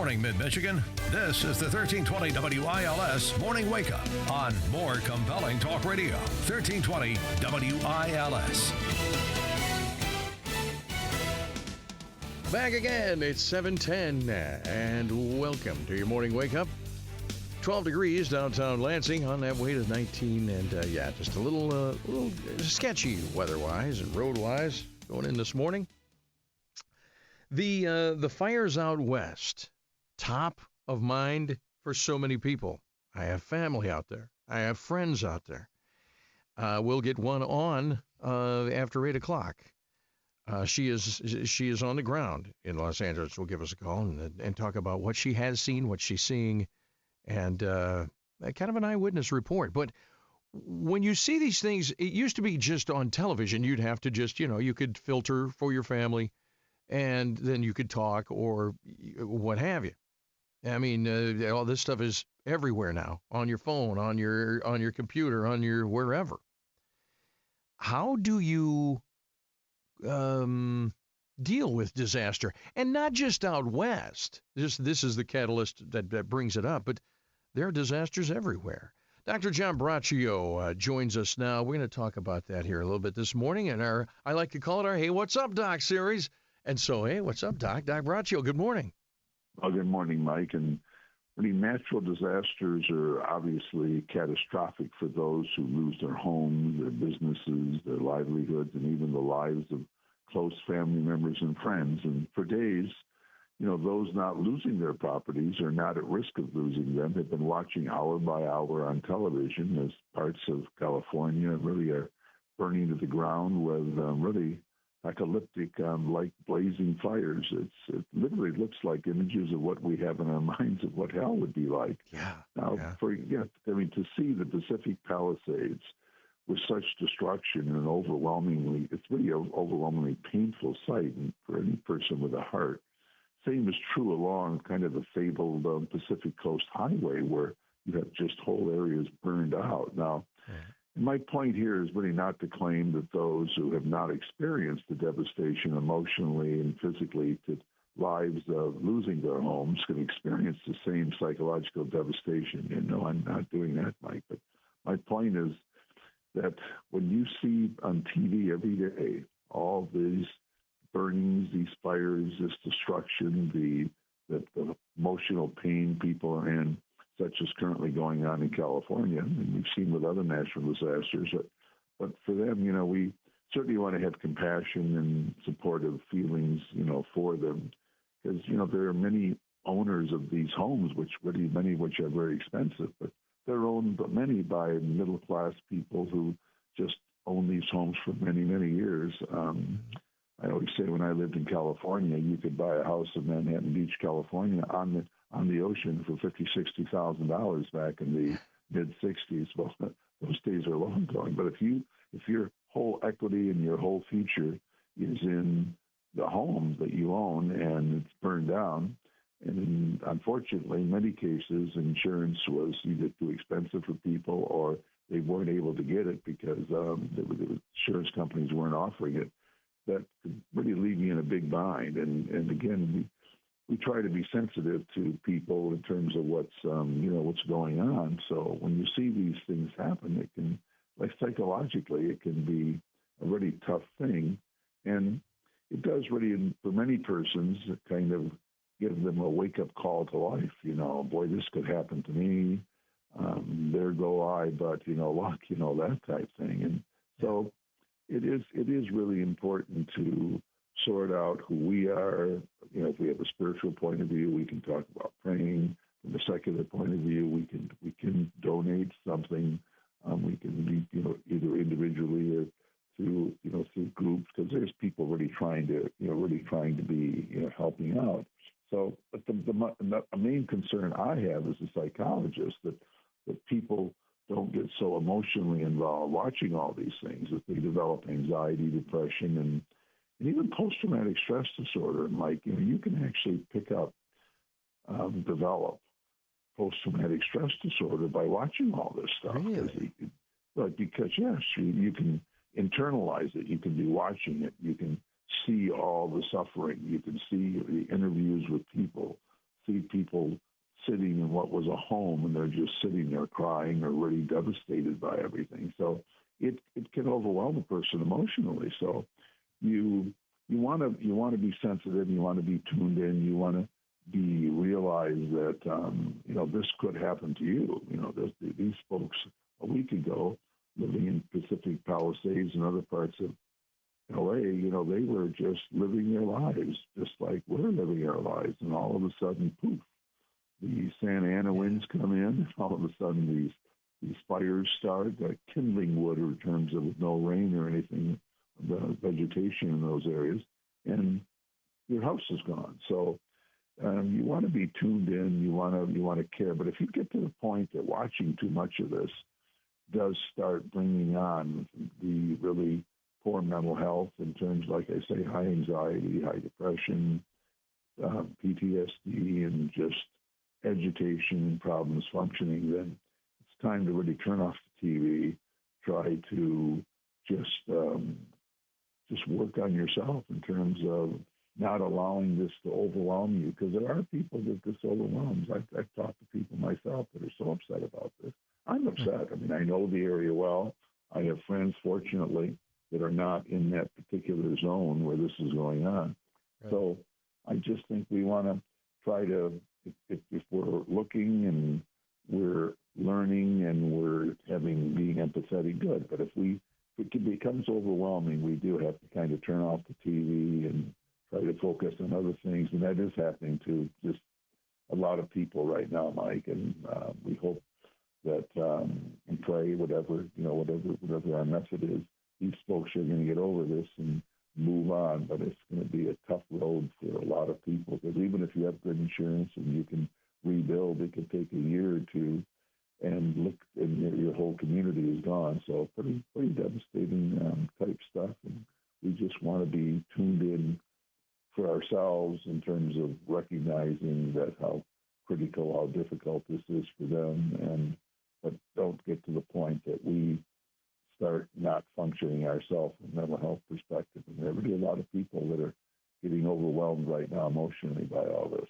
morning, Mid-Michigan. This is the 1320 WILS Morning Wake Up on more compelling talk radio. 1320 WILS. Back again. It's 7:10 and welcome to your morning wake up. 12 degrees downtown Lansing on that way to 19 and just a little sketchy weather-wise and road-wise going in this morning. The fires out west, top of mind for so many people. I have family out there. I have friends out there. We'll get one on after 8 o'clock. She is on the ground in Los Angeles. Will give us a call and talk about what she has seen, what she's seeing, and kind of an eyewitness report. But when you see these things, it used to be just on television. You'd have to just, you could filter for your family, and then you could talk or what have you. I mean, all this stuff is everywhere now, on your phone, on your computer, on your wherever. How do you deal with disaster? And not just out west. This is the catalyst that brings it up, but there are disasters everywhere. Dr. John Braccio joins us now. We're going to talk about that here a little bit this morning in I like to call it our Hey, What's Up, Doc series. And so, hey, what's up, Doc? Doc Braccio, good morning. Well, good morning, Mike. And really, natural disasters are obviously catastrophic for those who lose their homes, their businesses, their livelihoods, and even the lives of close family members and friends. And for days, those not losing their properties or not at risk of losing them have been watching hour by hour on television as parts of California really are burning to the ground with really apocalyptic-like blazing fires. It literally looks like images of what we have in our minds of what hell would be like. To see the Pacific Palisades with such destruction and it's really an overwhelmingly painful sight for any person with a heart. Same is true along kind of the fabled Pacific Coast Highway, where you have just whole areas burned out. Now, my point here is really not to claim that those who have not experienced the devastation emotionally and physically to lives of losing their homes can experience the same psychological devastation. I'm not doing that, Mike. But my point is that when you see on TV every day all these burnings, these fires, this destruction, the emotional pain people are in, such as currently going on in California, and we've seen with other natural disasters. But for them, we certainly want to have compassion and supportive feelings, for them, because there are many owners of these homes, many of which are very expensive, but they're owned many by middle class people who just own these homes for many, many years. I always say when I lived in California, you could buy a house in Manhattan Beach, California, on the ocean for $50,000-$60,000 back in the mid-'60s. Well, those days are long gone. But if your whole equity and your whole future is in the home that you own and it's burned down, and unfortunately, in many cases, insurance was either too expensive for people or they weren't able to get it because the insurance companies weren't offering it, that could really leave you in a big bind. And again, we try to be sensitive to people in terms of what's going on. So when you see these things happen, it can, psychologically, it can be a really tough thing. And it does really, for many persons, kind of give them a wake-up call to life. Boy, this could happen to me. There go I, but, luck, that type thing. And so it is really important to sort out who we are. If we have a spiritual point of view, we can talk about praying. From a secular point of view, we can donate something. We can be, either individually or through groups, because there's people really trying to be, helping out. So, but the main concern I have as a psychologist that people don't get so emotionally involved watching all these things that they develop anxiety, depression, and even post-traumatic stress disorder. And you can actually pick up, develop post-traumatic stress disorder by watching all this stuff. Really? Because yes, you can internalize it. You can be watching it. You can see all the suffering. You can see the interviews with people see people sitting in what was a home, and they're just sitting there crying or really devastated by everything. So it can overwhelm a person emotionally. So you want to be sensitive. You want to be tuned in. You want to realize that this could happen to you. These folks a week ago living in Pacific Palisades and other parts of LA, they were just living their lives just like we're living our lives, and all of a sudden, poof, the Santa Ana winds come in. All of a sudden, these fires start, kindling wood in terms of no rain or anything, the vegetation in those areas, and your house is gone. So you want to be tuned in. You want to care. But if you get to the point that watching too much of this does start bringing on the really poor mental health in terms, like I say, high anxiety, high depression, PTSD, and just agitation and problems functioning, then it's time to really turn off the TV, try to just work on yourself in terms of not allowing this to overwhelm you, because there are people that this overwhelms. I've talked to people myself that are so upset about this. I'm upset. I mean, I know the area well. I have friends, fortunately, that are not in that particular zone where this is going on. Right. So I just think we want to try to, if we're looking and we're learning and we're being empathetic, good. But if it becomes overwhelming, we do have to kind of turn off the TV and try to focus on other things. And that is happening to just a lot of people right now, Mike. And we hope that and pray, whatever our method is, these folks are going to get over this and move on. But it's going to be a tough road for a lot of people, because even if you have good insurance and you can rebuild, it could take a year or two, and your whole community is gone. So pretty devastating type stuff. And we just want to be tuned in for ourselves in terms of recognizing that how critical, how difficult this is for them, but don't get to the point that we start not functioning ourselves from a mental health perspective. And there are really a lot of people that are getting overwhelmed right now emotionally by all this.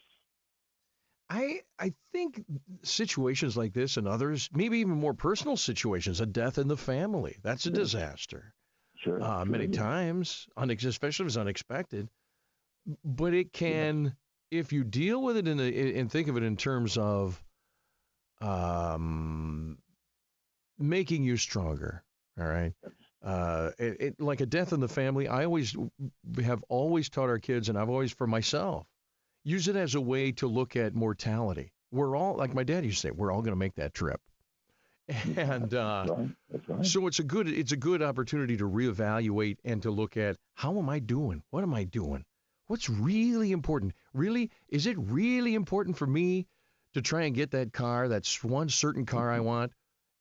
I think situations like this and others, maybe even more personal situations, a death in the family, that's a disaster. Sure. Many times, especially if it's unexpected. But it can, if you deal with it and think of it in terms of making you stronger, all right? Like a death in the family, I have always taught our kids, and I've always, for myself, use it as a way to look at mortality. We're all, like my dad used to say, we're all going to make that trip. And That's right. So it's a good opportunity to reevaluate and to look at, how am I doing? What am I doing? What's really important? Really, is it really important for me to try and get that car, that's one certain car I want?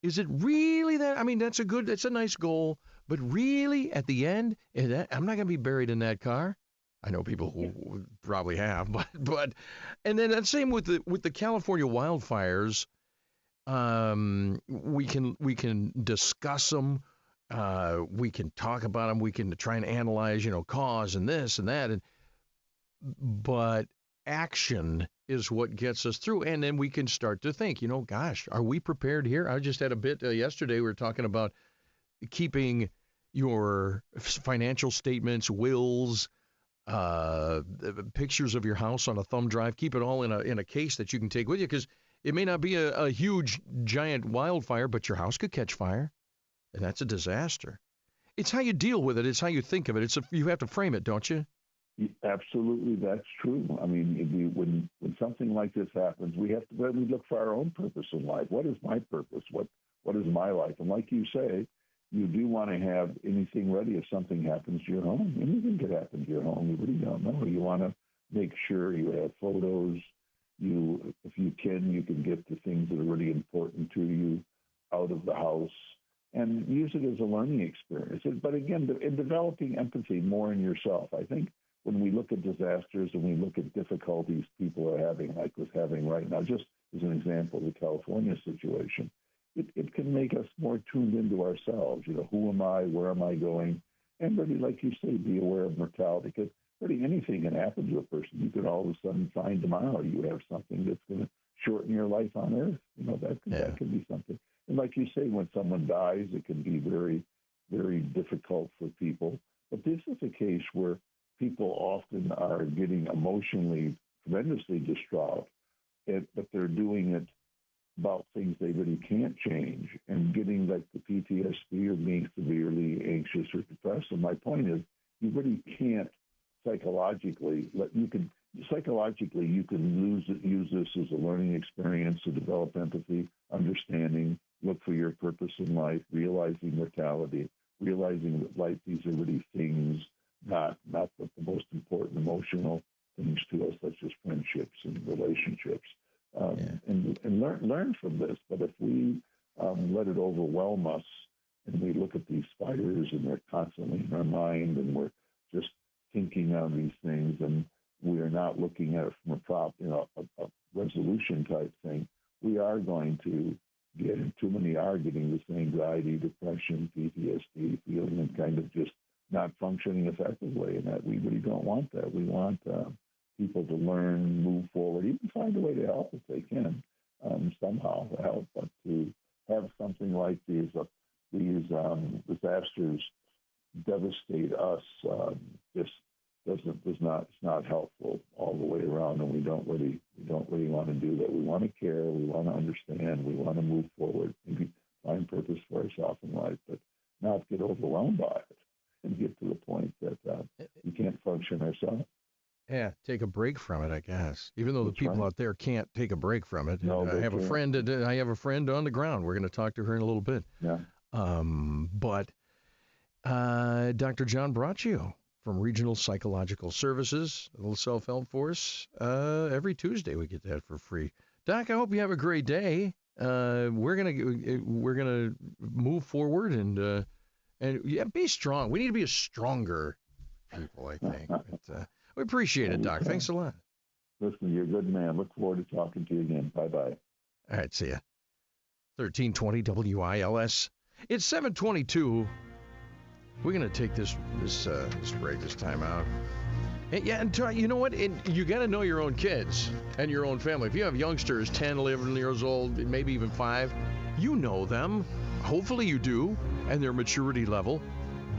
Is it really that? I mean, that's a nice goal, but really at the end, I'm not going to be buried in that car. I know people who probably have, but, and then the same with the California wildfires. We can discuss them. We can talk about them. We can try and analyze, cause and this and that. But action is what gets us through. And then we can start to think, gosh, are we prepared here? I just had a bit yesterday. We were talking about keeping your financial statements, wills, pictures of your house on a thumb drive. Keep it all in a case that you can take with you, because it may not be a huge, giant wildfire, but your house could catch fire, and that's a disaster. It's how you deal with it. It's how you think of it. You have to frame it, don't you? Absolutely, that's true. I mean, when something like this happens, we look for our own purpose in life. What is my purpose? What is my life? And like you say, you do want to have anything ready if something happens to your home. Anything could happen to your home. You really don't know. You want to make sure you have photos. If you can get the things that are really important to you out of the house and use it as a learning experience. But again, in developing empathy more in yourself, I think when we look at disasters and we look at difficulties people are having, like was having right now, just as an example, the California situation, it can make us more tuned into ourselves. Who am I? Where am I going? And really, like you say, be aware of mortality. Because Really, anything can happen to a person. You could all of a sudden find tomorrow you have something that's going to shorten your life on Earth. That could be something. And like you say, when someone dies, it can be very, very difficult for people. But this is a case where people often are getting emotionally tremendously distraught, but they're doing it about things they really can't change and getting like the PTSD or being severely anxious or depressed. And my point is, you really can't psychologically you can use this as a learning experience to develop empathy, understanding, look for your purpose in life, realizing mortality, realizing that life, these are really things, not the most important emotional things to us, such as friendships and relationships. And learn from this. But if we let it overwhelm us and we look at these fires and they're constantly in our mind and we're just thinking on these things and we are not looking at it from a resolution type thing, we are going to get, and too many are getting this anxiety, depression, PTSD, feeling and kind of just not functioning effectively. And that we really don't want that. We want people to learn, move forward, even find a way to help if they can, somehow to help. But to have something like these disasters devastate us it's not helpful all the way around, and we don't really want to do that. We want to care, we want to understand, we want to move forward, maybe find purpose for ourselves in life, but not get overwhelmed by it and get to the point that we can't function ourselves. Yeah, take a break from it, I guess. Even though That's the people right. out there can't take a break from it. No, I have a friend. I have a friend on the ground. We're going to talk to her in a little bit. Yeah. But Dr. John Braccio from Regional Psychological Services, a little self-help for us. Every Tuesday we get that for free. Doc, I hope you have a great day. We're gonna move forward and be strong. We need to be a stronger people, I think. But, we appreciate it, Doc. Thanks a lot. Listen, you're a good man. Look forward to talking to you again. Bye-bye. All right, see ya. 1320 WILS. It's 7:22. We're going to take this break, this time out. And you know what? You got to know your own kids and your own family. If you have youngsters, 10, 11 years old, maybe even 5, you know them. Hopefully you do, and their maturity level.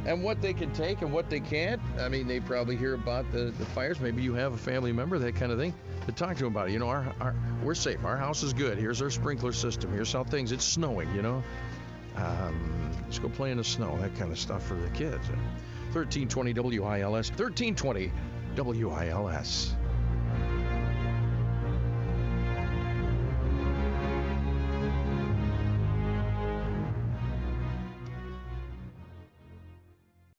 And what they can take and what they can't. I mean, they probably hear about the fires. Maybe you have a family member, that kind of thing. To talk to them about it. You know, we're safe. Our house is good. Here's our sprinkler system. Here's how things. It's snowing, you know. Let's go play in the snow. That kind of stuff for the kids. 1320 WILS. 1320 WILS.